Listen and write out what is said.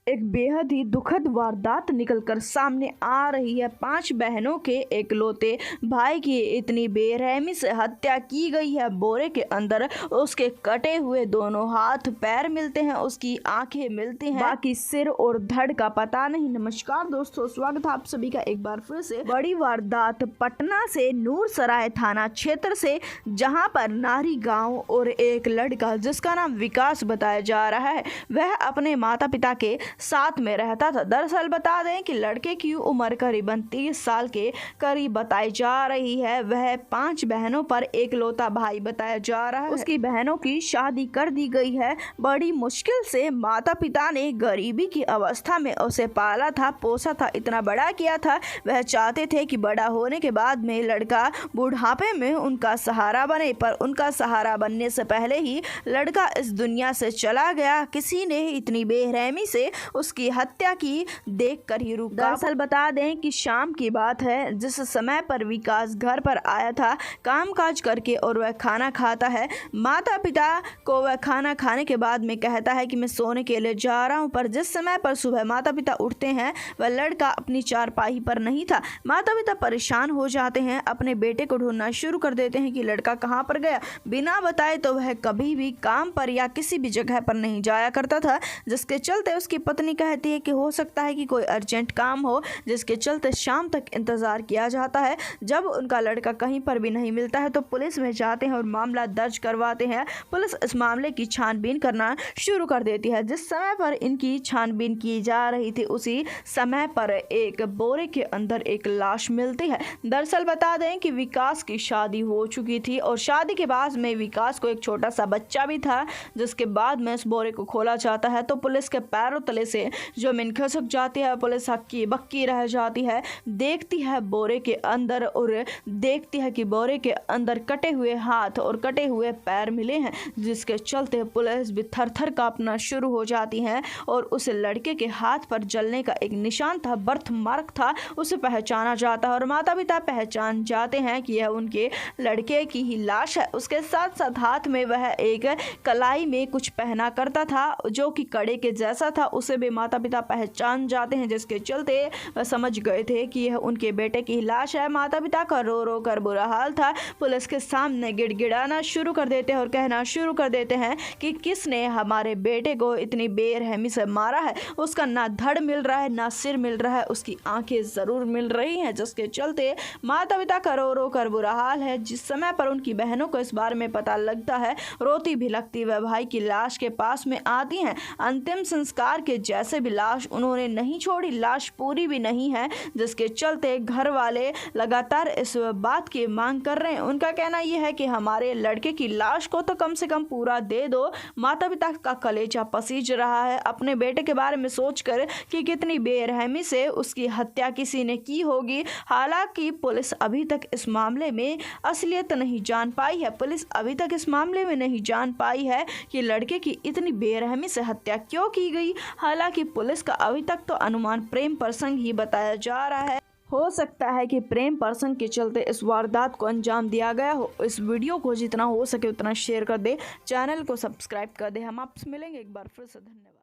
एक बेहद ही दुखद वारदात निकलकर सामने आ रही है। 5 बहनों के एकलौते भाई की इतनी बेरहमी से हत्या की गई है। बोरे के अंदर उसके कटे हुए दोनों हाथ पैर मिलते हैं, उसकी आंखें मिलती हैं, बाकी सिर और धड़ का पता नहीं। नमस्कार दोस्तों, स्वागत है आप सभी का एक बार फिर से। बड़ी वारदात पटना से नूरसराय थाना क्षेत्र से, जहां पर नारी गांव और एक लड़का जिसका नाम विकास बताया जा रहा है, वह अपने माता पिता के साथ में रहता था। दरअसल बता दें कि लड़के की उम्र करीबन 30 साल के करीब बताई जा रही है। वह 5 बहनों पर एकलौता भाई बताया जा रहा है। उसकी बहनों की शादी कर दी गई है। बड़ी मुश्किल से माता पिता ने गरीबी की अवस्था में उसे पाला था, पोसा था, इतना बड़ा किया था। वह चाहते थे कि बड़ा होने के बाद में लड़का बुढ़ापे में उनका सहारा बने, पर उनका सहारा बनने से पहले ही लड़का इस दुनिया से चला गया। किसी ने इतनी बेरहमी से उसकी हत्या की देखकर ही रुका। दरअसल बता दें कि शाम की बात है, जिस समय पर विकास घर पर आया था कामकाज करके और वह खाना खाता है। माता पिता को वह खाना खाने के बाद में कहता है कि मैं सोने के लिए जा रहा हूं, पर जिस समय पर सुबह माता पिता उठते हैं वह लड़का अपनी चारपाई पर नहीं था। माता पिता परेशान हो जाते हैं, अपने बेटे को ढूंढना शुरू कर देते हैं कि लड़का कहां पर गया। बिना बताए तो वह कभी भी काम पर या किसी भी जगह पर नहीं जाया करता था, जिसके चलते उसकी पत्नी कहती है कि हो सकता है कि कोई अर्जेंट काम हो, जिसके चलते शाम तक इंतजार किया जाता है। जब उनका लड़का कहीं पर भी नहीं मिलता है तो पुलिस में जाते हैं और मामला दर्ज करवाते हैं। पुलिस इस मामले की छानबीन करना शुरू कर देती है। जिस समय पर इनकी छानबीन की जा रही थी उसी समय पर एक बोरे के अंदर एक लाश मिलती है। दरअसल बता दें कि विकास की शादी हो चुकी थी और शादी के बाद में विकास को एक छोटा सा बच्चा भी था। जिसके बाद में इस बोरे को खोला जाता है तो पुलिस के पैरों तले से जमीन खिसक जाती है। पुलिस हक्की बक्की रह जाती है, देखती है बोरे के अंदर और देखती है कि बोरे के अंदर कटे हुए हाथ और कटे हुए पैर मिले हैं, जिसके चलते पुलिस भी थर थर कांपना शुरू हो जाती है। और उस लड़के के हाथ पर जलने का एक निशान था, बर्थ मार्क था, उसे पहचाना जाता है और माता पिता पहचान जाते हैं कि यह उनके लड़के की ही लाश है। उसके साथ साथ हाथ में वह एक कलाई में कुछ पहना करता था जो कि कड़े के जैसा था, उसे भी माता पिता पहचान जाते हैं, जिसके चलते वह समझ गए थे कि यह उनके बेटे की लाश है। माता पिता का रो रो कर बुरा हाल था। पुलिस के सामने गिड़गिड़ाना शुरू कर देते हैं और कहना शुरू कर देते हैं कि किसने हमारे बेटे को इतनी बेरहमी से मारा है। उसका ना धड़ मिल रहा है, ना सिर मिल रहा है, उसकी आंखें जरूर मिल रही हैं, जिसके चलते माता पिता का रो रो कर बुरा हाल है। जिस समय पर उनकी बहनों को इस बारे में पता लगता है, रोती भी लगती वह भाई की लाश के पास में आती हैं। अंतिम संस्कार के जैसे भी लाश उन्होंने नहीं छोड़ी, लाश पूरी भी नहीं है, जिसके चलते घर वाले लगातार इस बात की मांग कर रहे हैं। उनका कहना यह है कि हमारे लड़के की लाश को तो कम से कम पूरा दे दो। माता पिता का कलेजा पसीज रहा है अपने बेटे के बारे में सोचकर कि कितनी बेरहमी से उसकी हत्या किसी ने की होगी। हालांकि पुलिस अभी तक इस मामले में असलियत नहीं जान पाई है। पुलिस अभी तक इस मामले में नहीं जान पाई है कि लड़के की इतनी बेरहमी से हत्या क्यों की गई। हालांकि पुलिस का अभी तक तो अनुमान प्रेम प्रसंग ही बताया जा रहा है। हो सकता है कि प्रेम प्रसंग के चलते इस वारदात को अंजाम दिया गया हो। इस वीडियो को जितना हो सके उतना शेयर कर दे, चैनल को सब्सक्राइब कर दे। हम आपसे मिलेंगे एक बार फिर से। धन्यवाद।